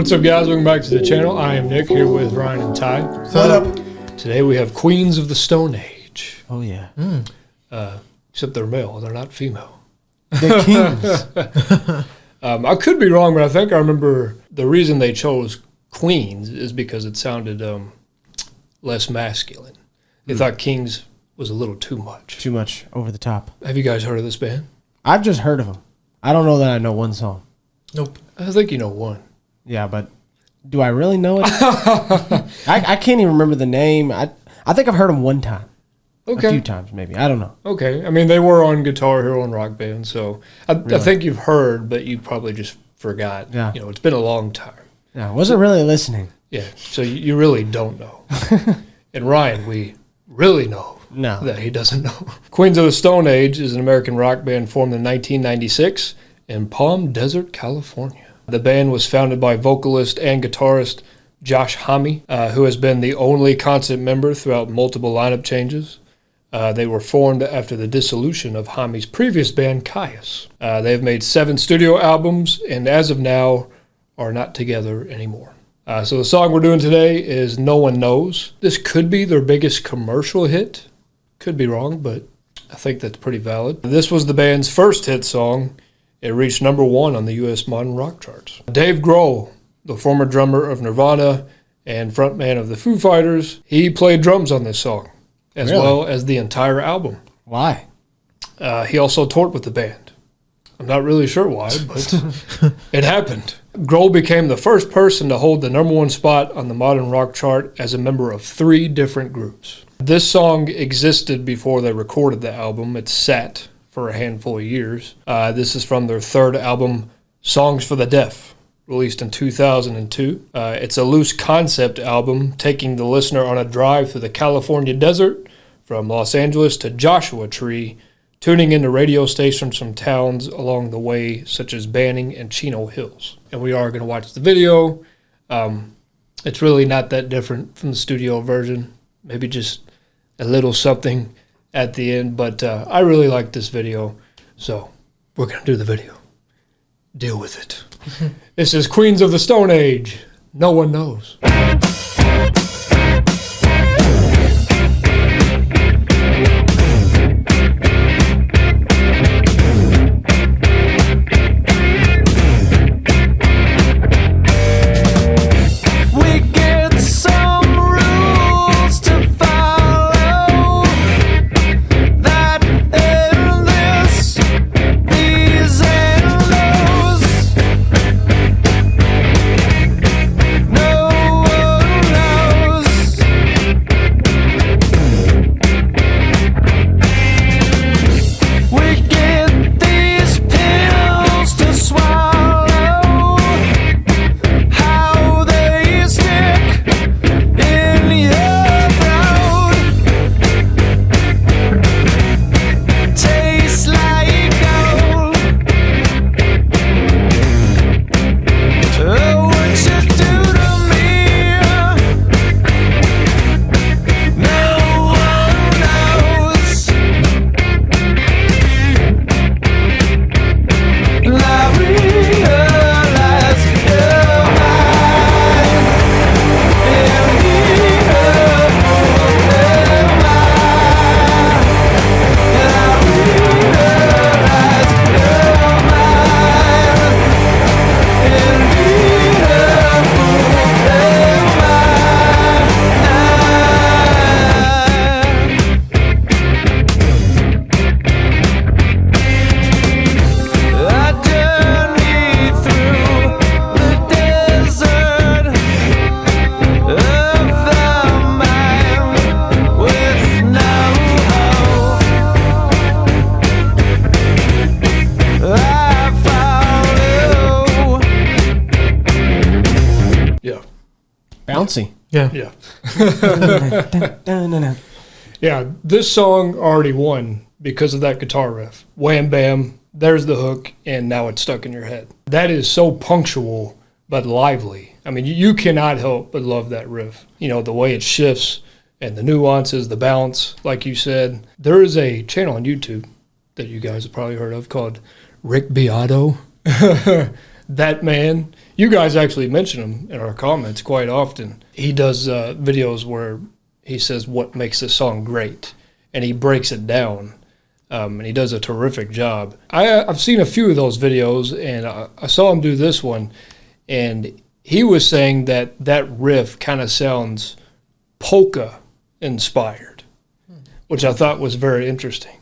What's up, guys? Welcome back to the channel. I am Nick, here with Ryan and Ty. What up? Today we have Queens of the Stone Age. Oh, yeah. Except they're male, they're not female. The Kings. I could be wrong, but I think I remember the reason they chose Queens is because it sounded less masculine. They thought Kings was a little too much. Too much over the top. Have you guys heard of this band? I've just heard of them. I don't know that I know one song. Nope. I think you know one. Yeah, but do I really know it? I can't even remember the name. I think I've heard them one time. Okay. A few times, maybe. I don't know. Okay. I mean, they were on Guitar Hero and Rock Band, so I think you've heard, but you probably just forgot. Yeah. You know, it's been a long time. Yeah, I wasn't really listening. Yeah, so you really don't know. And Ryan, we really know No. that he doesn't know. Queens of the Stone Age is an American rock band formed in 1996 in Palm Desert, California. The band was founded by vocalist and guitarist Josh Homme, who has been the only constant member throughout multiple lineup changes. They were formed after the dissolution of Homme's previous band, Caius. They have made 7 studio albums, and as of now, are not together anymore. So the song we're doing today is No One Knows. This could be their biggest commercial hit. Could be wrong, but I think that's pretty valid. This was the band's first hit song. It reached #1 on the U.S. modern rock charts. Dave Grohl, the former drummer of Nirvana and frontman of the Foo Fighters, he played drums on this song, as well as the entire album. Why? He also toured with the band. I'm not really sure why, but it happened. Grohl became the first person to hold the #1 spot on the modern rock chart as a member of 3 different groups. This song existed before they recorded the album. It sat for a handful of years. This is from their 3rd album, Songs for the Deaf, released in 2002. It's a loose concept album, taking the listener on a drive through the California desert from Los Angeles to Joshua Tree, tuning into radio stations from towns along the way, such as Banning and Chino Hills. And we are going to watch the video. It's really not that different from the studio version. Maybe just a little something at the end, but I really like this video, so we're going to do the video. Deal with it. This is Queens of the Stone Age. No One Knows. Bouncy. Yeah. Yeah, this song already won because of that guitar riff. Wham, bam, there's the hook, and now it's stuck in your head. That is so punctual but lively. I mean, you cannot help but love that riff. You know, the way it shifts and the nuances, the bounce, like you said. There is a channel on YouTube that you guys have probably heard of called Rick Beato. That man, You guys actually mention him in our comments quite often. He does videos where he says what makes a song great, and he breaks it down, and he does a terrific job. I've seen a few of those videos, and I saw him do this one, and he was saying that riff kind of sounds polka inspired, which I thought was very interesting.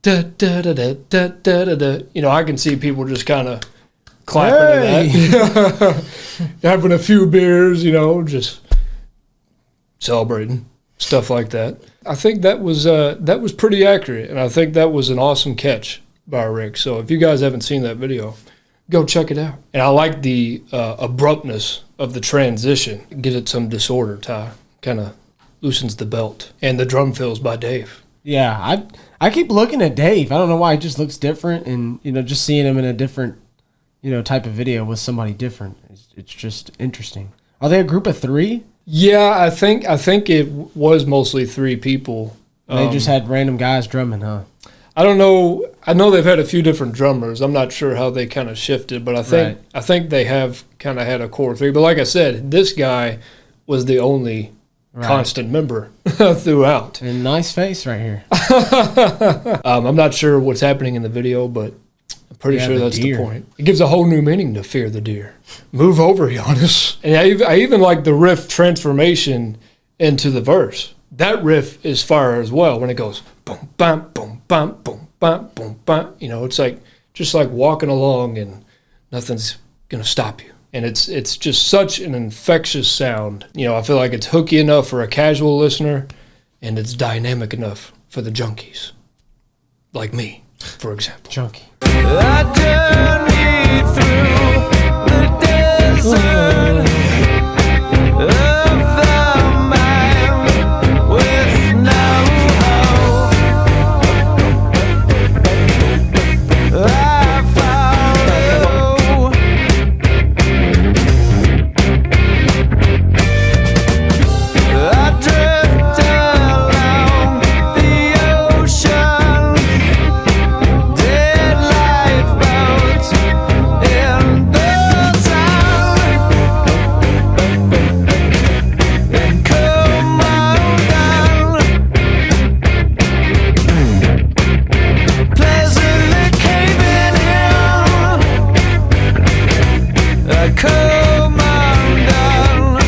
Da, da, da, da, da, da, da. You know, I can see people just kind of clapping to that. Having a few beers, you know, just celebrating, stuff like that. I think that was pretty accurate, and I think that was an awesome catch by Rick. So if you guys haven't seen that video, go check it out. And I like the abruptness of the transition. Gives it some disorder, Ty. Kind of loosens the belt. And the drum fills by Dave. Yeah, I keep looking at Dave. I don't know why he just looks different, and you know, just seeing him in a different, you know, type of video with somebody different. It's just interesting. Are they a group of 3? Yeah, I think it was mostly 3 people. They just had random guys drumming, huh? I don't know. I know they've had a few different drummers. I'm not sure how they kind of shifted, but I think they have kind of had a core 3. But like I said, this guy was the only constant member throughout. And nice face right here. I'm not sure what's happening in the video, but I'm pretty sure that's the point. It gives a whole new meaning to Fear the Deer. Move over, Giannis. And I even like the riff transformation into the verse. That riff is fire as well when it goes boom, bam, boom, bam, boom, bam, boom, bam. You know, it's like just like walking along and nothing's going to stop you. And it's just such an infectious sound. You know, I feel like it's hooky enough for a casual listener, and it's dynamic enough for the junkies. Like me, for example. Junkie. I journey through the desert of the mind with no hope. I follow. I drift along the ocean. Dead lifeboats in the sun. And come on down. Pleasantly caving in. Come on down.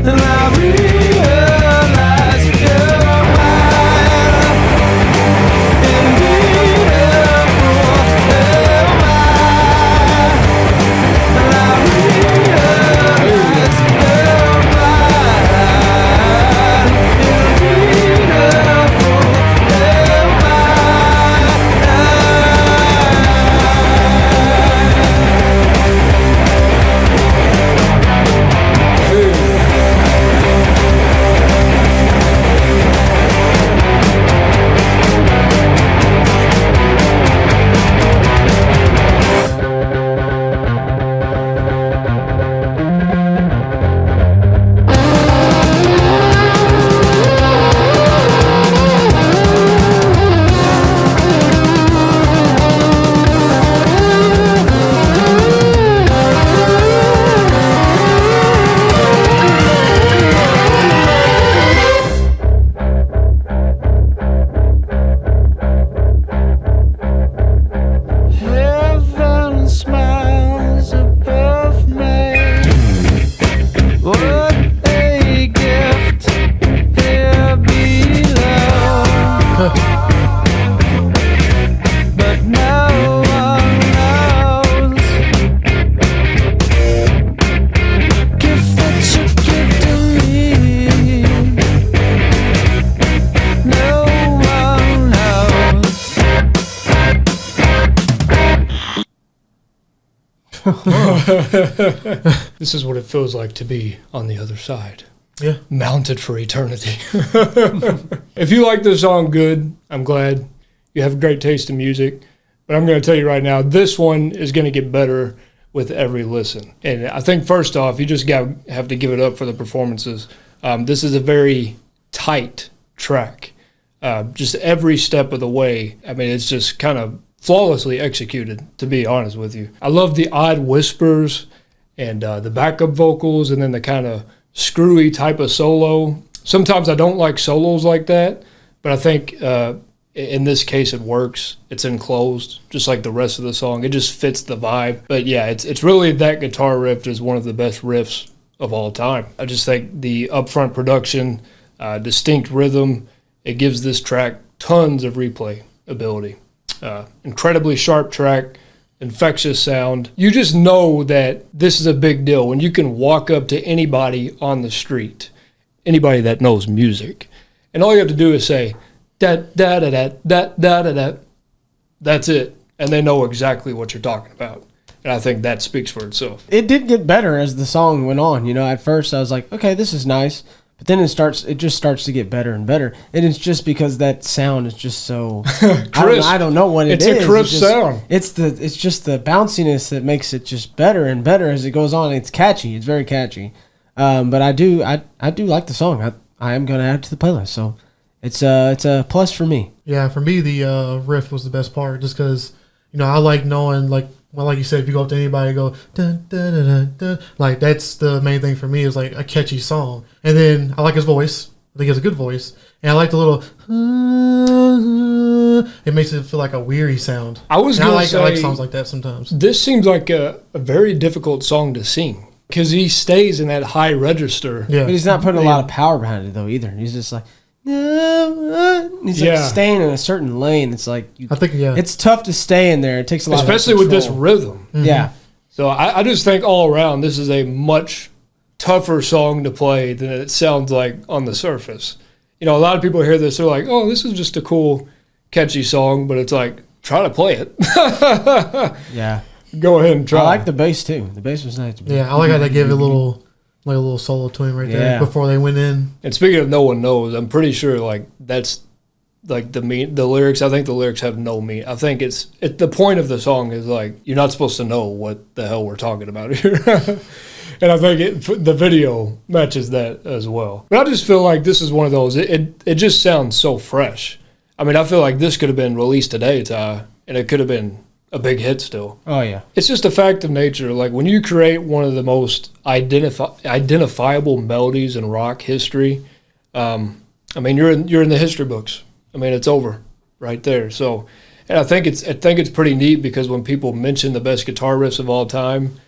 And I realize you're mine. And beautiful am I. And I realize you're mine. And beautiful am Heaven smiles above me. What a gift here below. But no one knows. Gift that you give to me. No one knows. This is what it feels like to be on the other side. Yeah. Mounted for eternity. If you like this song, good. I'm glad. You have great taste in music. But I'm going to tell you right now, this one is going to get better with every listen. And I think first off, you just have to give it up for the performances. This is a very tight track. Just every step of the way. I mean, it's just kind of flawlessly executed, to be honest with you. I love the odd whispers and the backup vocals and then the kind of screwy type of solo. Sometimes I don't like solos like that, but I think in this case it works. It's enclosed, just like the rest of the song. It just fits the vibe. But yeah, it's really that guitar riff is one of the best riffs of all time. I just think the upfront production, distinct rhythm, it gives this track tons of replay ability. Incredibly sharp track, infectious sound. You just know that this is a big deal when you can walk up to anybody on the street, anybody that knows music, and all you have to do is say da da da da da da da da. That's it, and they know exactly what you're talking about. And I think that speaks for itself. It did get better as the song went on. You know, at first I was like, okay, this is nice. But then it just starts to get better and better. And it's just because that sound is just so I don't know what it is. It's a crisp sound. It's just the bounciness that makes it just better and better as it goes on. It's catchy. It's very catchy. But I do like the song. I am gonna add it to the playlist. So it's a plus for me. Yeah, for me the riff was the best part, just because I like knowing like you said, if you go up to anybody, go dun, dun, dun, dun, dun, like that's the main thing for me is like a catchy song. And then I like his voice. I think he has a good voice, and I like the little. It makes it feel like a weary sound. I like songs like that sometimes. This seems like a very difficult song to sing because he stays in that high register. Yeah, but he's not putting a lot of power behind it though either. He's just like. He's like staying in a certain lane. It's like it's tough to stay in there. It takes a lot, especially with this rhythm. Mm-hmm. Yeah. So I just think all around this is a much tougher song to play than it sounds like on the surface. A lot of people hear this, they're like, "Oh, this is just a cool, catchy song," but it's like, try to play it. Yeah. Go ahead and try. I like the bass too. The bass was nice. Yeah, I like how they gave it a little solo to him right there before they went in. And speaking of no one knows, I'm pretty sure like that's like the lyrics. I think the lyrics have no meaning. I think it's the point of the song is like you're not supposed to know what the hell we're talking about here. And I think the video matches that as well. But I just feel like this is one of those. It just sounds so fresh. I mean, I feel like this could have been released today, Ty, and it could have been a big hit still. Oh yeah, it's just a fact of nature. Like when you create one of the most identifiable melodies in rock history, I mean you're in the history books. I mean it's over right there. So, and I think it's pretty neat because when people mention the best guitar riffs of all time,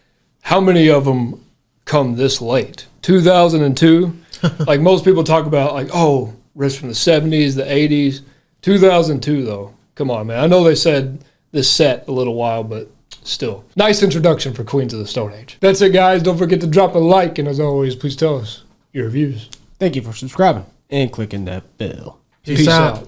how many of them come this late? 2002. Like most people talk about like riffs from the 70s, the 80s. 2002 though. Come on, man. I know they said this set a little while, but still. Nice introduction for Queens of the Stone Age. That's it, guys. Don't forget to drop a like, and as always, please tell us your views. Thank you for subscribing and clicking that bell. Peace out.